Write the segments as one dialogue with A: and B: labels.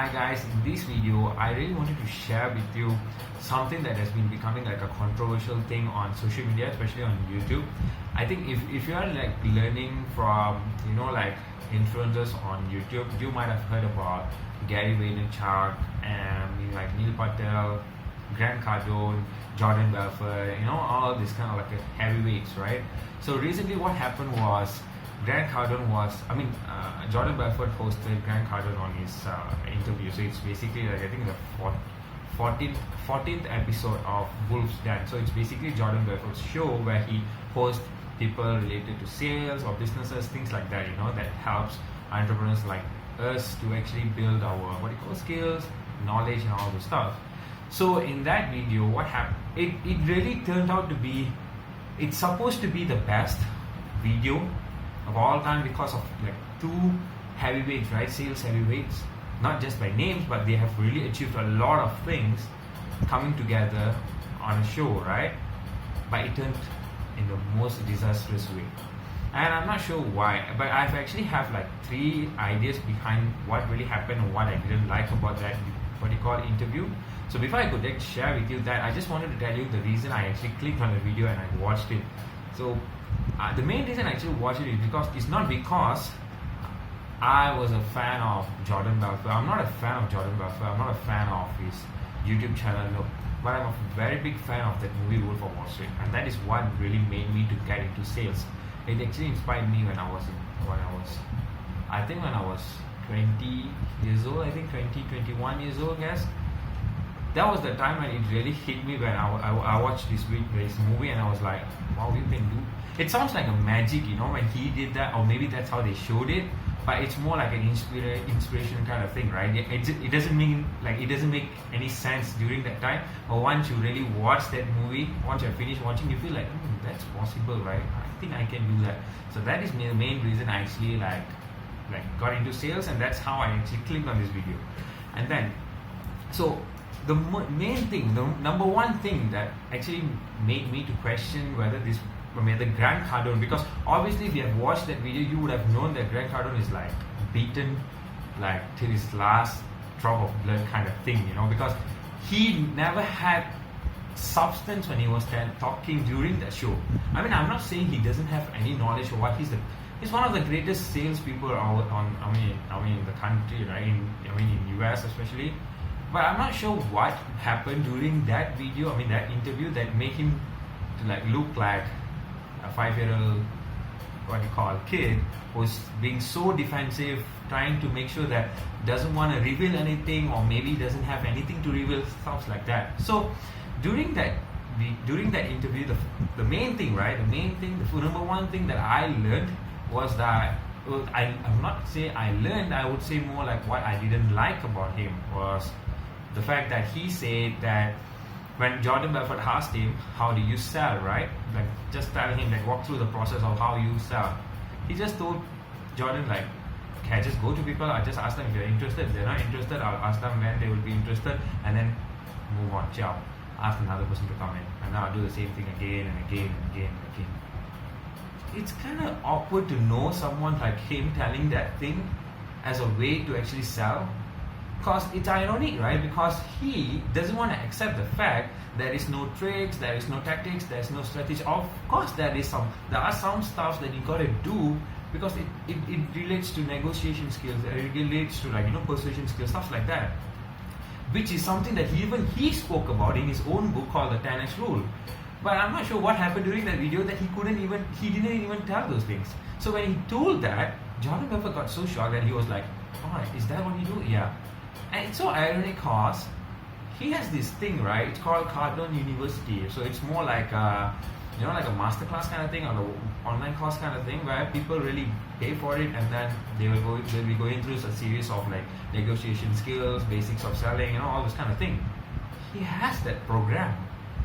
A: Hi guys, in this video I really wanted to share with you something that has been becoming like a controversial thing on social media, especially on YouTube. I think if you are like learning from like influencers on YouTube, you might have heard about Gary Vaynerchuk and like Neil Patel, Grant Cardone, Jordan Belfort, all these kind of like heavyweights, right? So recently what happened was Jordan Belfort hosted Grant Cardone on his interview. So it's basically like I think the 14th episode of Wolf's Den. So it's basically Jordan Belfort's show where he hosts people related to sales or businesses, things like that, that helps entrepreneurs like us to actually build our skills, knowledge and all those stuff. So in that video, what happened, it really turned out to be, it's supposed to be the best video of all time because of like two heavyweights, right? Sales heavyweights, not just by names, but they have really achieved a lot of things coming together on a show, right? But it turned in the most disastrous way. And I'm not sure why, but I've actually have like 3 ideas behind what really happened and what I didn't like about that interview. So before I could share with you that, I just wanted to tell you the reason I actually clicked on the video and I watched it. So the main reason I actually watched it is because it's not because I was a fan of Jordan Belfort. I'm not a fan of Jordan Belfort. I'm not a fan of his YouTube channel, no. But I'm a very big fan of that movie Wolf of Wall Street, and that is what really made me to get into sales. It actually inspired me when I was 20 years old, 21 years old, I guess. That was the time when it really hit me when I watched this movie and I was like, wow, you can do. It sounds like a magic, when he did that, or maybe that's how they showed it. But it's more like an inspiration kind of thing, right? It doesn't mean like it doesn't make any sense during that time. But once you really watch that movie, once you finish watching, you feel like that's possible, right? I think I can do that. So that is the main reason I actually like got into sales, and that's how I actually clicked on this video. And then, so the main thing, the number one thing that actually made me to question whether Grant Cardone, because obviously if you have watched that video, you would have known that Grant Cardone is like beaten like till his last drop of blood kind of thing, because he never had substance when he was talking during that show. I'm not saying he doesn't have any knowledge of what he's one of the greatest salespeople out in the country, right? In US especially. But I'm not sure what happened during that video, that interview that made him to like look like a 5-year-old kid who's being so defensive, trying to make sure that doesn't want to reveal anything, or maybe doesn't have anything to reveal, stuff like that. So during that interview, the main thing, right? The number one thing that I learned was that I'm not saying I learned. I would say more like what I didn't like about him was the fact that he said that when Jordan Belfort asked him, how do you sell, right? Like just tell him, like walk through the process of how you sell. He just told Jordan like, okay, I just go to people, I just ask them if they're interested. If they're not interested, I'll ask them when they will be interested, and then move on, ciao. Ask another person to come in, and now I'll do the same thing again and again and again and again. It's kind of awkward to know someone like him telling that thing as a way to actually sell. Because it's ironic, right? Because he doesn't want to accept the fact there is no tricks, there is no tactics, there is no strategy. Of course, there are some stuff that you gotta do because it relates to negotiation skills, it relates to persuasion skills, stuff like that. Which is something that he spoke about in his own book called the 10X Rule. But I'm not sure what happened during that video that he didn't even tell those things. So when he told that, Jordan Belfort got so shocked that he was like, oh, is that what you do? Yeah. And it's so ironic because he has this thing, right? It's called Cardone University. So it's more like like a masterclass kind of thing, or an online course kind of thing, where people really pay for it, and then they'll be going through a series of like negotiation skills, basics of selling, all this kind of thing. He has that program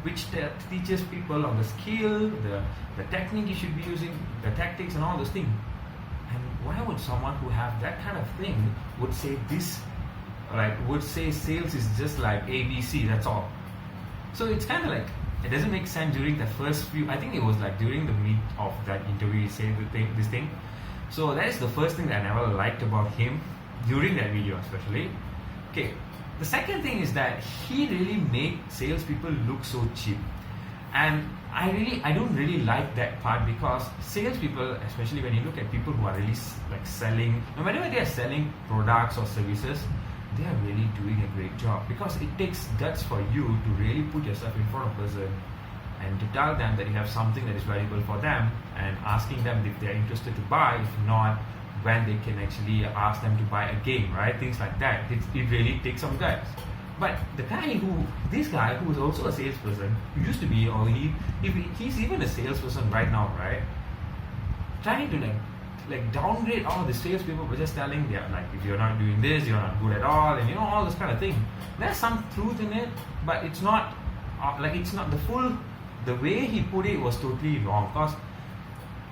A: which teaches people on the skill, the technique you should be using, the tactics and all those things. And why would someone who have that kind of thing would say this? Would say sales is just like ABC, that's all. So it's kind of like, it doesn't make sense during the first few, I think it was like during the meat of that interview he said this thing. So that is the first thing that I never liked about him during that video especially. Okay, the second thing is that he really made salespeople look so cheap, and I don't really like that part, because salespeople, especially when you look at people who are really like selling, no matter whether they are selling products or services, they are really doing a great job, because it takes guts for you to really put yourself in front of a person and to tell them that you have something that is valuable for them, and asking them if they are interested to buy. If not, when they can actually ask them to buy again, right? Things like that. It really takes some guts. But this guy who is also a salesperson, who used to be, or he's even a salesperson right now, right? Trying to like downgrade all the salespeople by just telling them, like, if you're not doing this, you're not good at all, and all this kind of thing. There's some truth in it, but it's not it's not the full. The way he put it was totally wrong, because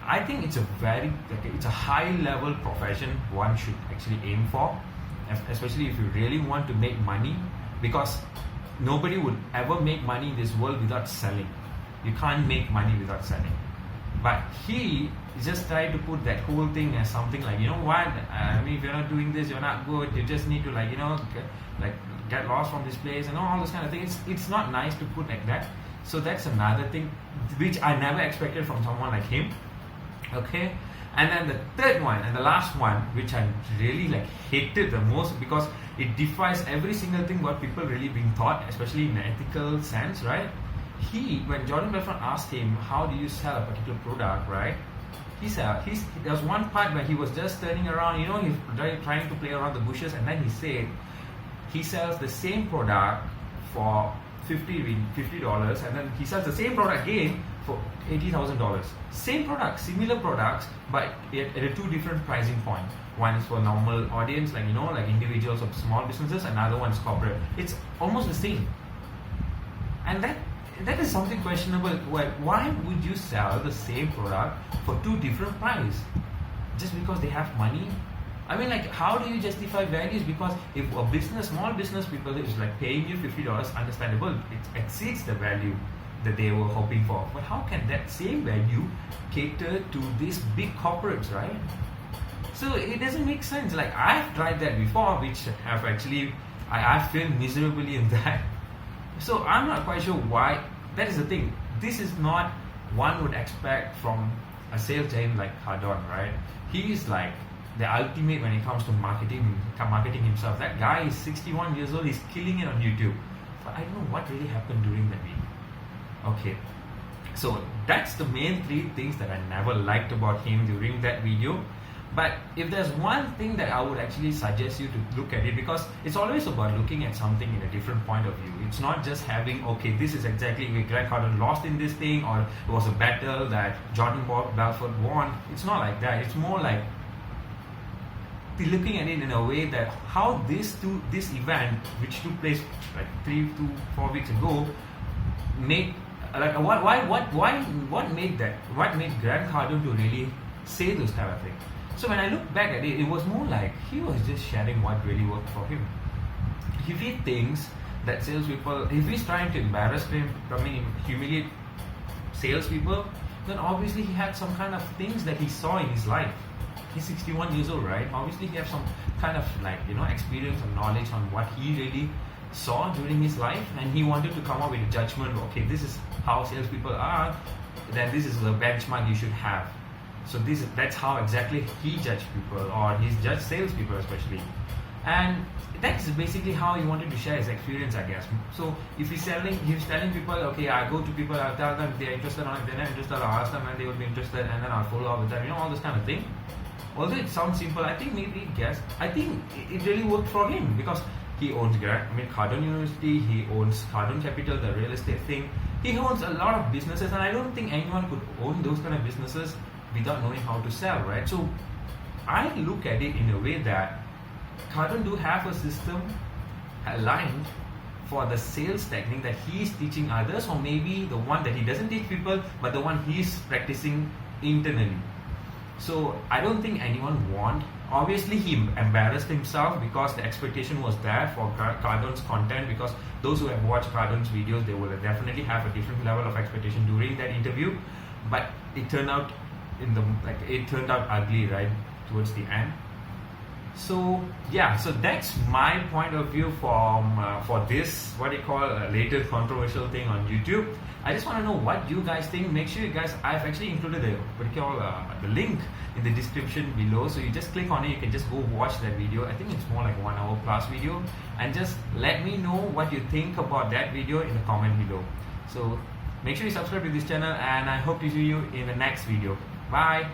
A: I think it's it's a high level profession one should actually aim for, especially if you really want to make money, because nobody would ever make money in this world without selling. You can't make money without selling. But he just tried to put that whole thing as something like, you know what, I mean, if you're not doing this, you're not good, you just need to get lost from this place and all those kind of things. It's not nice to put like that. So that's another thing which I never expected from someone like him. Okay, and then the third one and the last one, which I really hated the most, because it defies every single thing what people really being taught, especially in an ethical sense, right? When Jordan Belfort asked him, how do you sell a particular product, right? There was one part where he was just turning around, he's trying to play around the bushes, and then he said he sells the same product for $50, and then he sells the same product again for $80,000. Same product, similar products, but at a two different pricing points. One is for normal audience, like individuals or small businesses, another one is corporate. It's almost the same. And that is something questionable. Why would you sell the same product for two different prices? Just because they have money? I mean, how do you justify values? Because if a small business people is paying you $50, understandable, it exceeds the value that they were hoping for. But how can that same value cater to these big corporates, right? So it doesn't make sense. I've tried that before, which have actually, I failed miserably in that. So I'm not quite sure why. That is the thing. This is not one would expect from a sales giant like Cardone, right? He is the ultimate when it comes to marketing himself. That guy is 61 years old, he's killing it on YouTube. But I don't know what really happened during that week. Okay, so that's the main three things that I never liked about him during that video. But if there's one thing that I would actually suggest you to look at it, because it's always about looking at something in a different point of view. It's not just having, okay, this is exactly where Grant Cardone lost in this thing, or it was a battle that Jordan Belfort won. It's not like that. It's more like looking at it in a way that how this event, which took place 3 to 4 weeks ago, made what made Grant Cardone to really say those kind of things. So when I look back at it, it was more like he was just sharing what really worked for him. If he thinks that salespeople, if he's trying to embarrass him, humiliate salespeople, then obviously he had some kind of things that he saw in his life. He's 61 years old, right? Obviously he has some kind of experience and knowledge on what he really saw during his life, and he wanted to come up with a judgment. Okay, this is how salespeople are, then this is the benchmark you should have. So that's how exactly he judged people, or he's judged salespeople especially. And that's basically how he wanted to share his experience, I guess. So if he's telling people, okay, I go to people, I'll tell them if they're interested or not. If they're not interested, I'll ask them and they will be interested, and then I'll follow up with them, all this kind of thing. Although it sounds simple, I think it really worked for him, because he owns Cardone University, he owns Cardone Capital, the real estate thing. He owns a lot of businesses, and I don't think anyone could own those kind of businesses without knowing how to sell, right? So I look at it in a way that Cardone do have a system aligned for the sales technique that he's teaching others, or maybe the one that he doesn't teach people, but the one he's practicing internally. So I don't think anyone won. Obviously he embarrassed himself, because the expectation was there for Cardone's content, because those who have watched Cardone's videos, they will definitely have a different level of expectation during that interview. But it turned out ugly, right, towards the end. So yeah, so that's my point of view from for this what you call a latest controversial thing on YouTube. I just want to know what you guys think. Make sure you guys, I've actually included the what you call the link in the description below. So you just click on it. You can just go watch that video. I think it's more like 1 hour plus video, and just let me know what you think about that video in the comment below. So make sure you subscribe to this channel, and I hope to see you in the next video. Bye.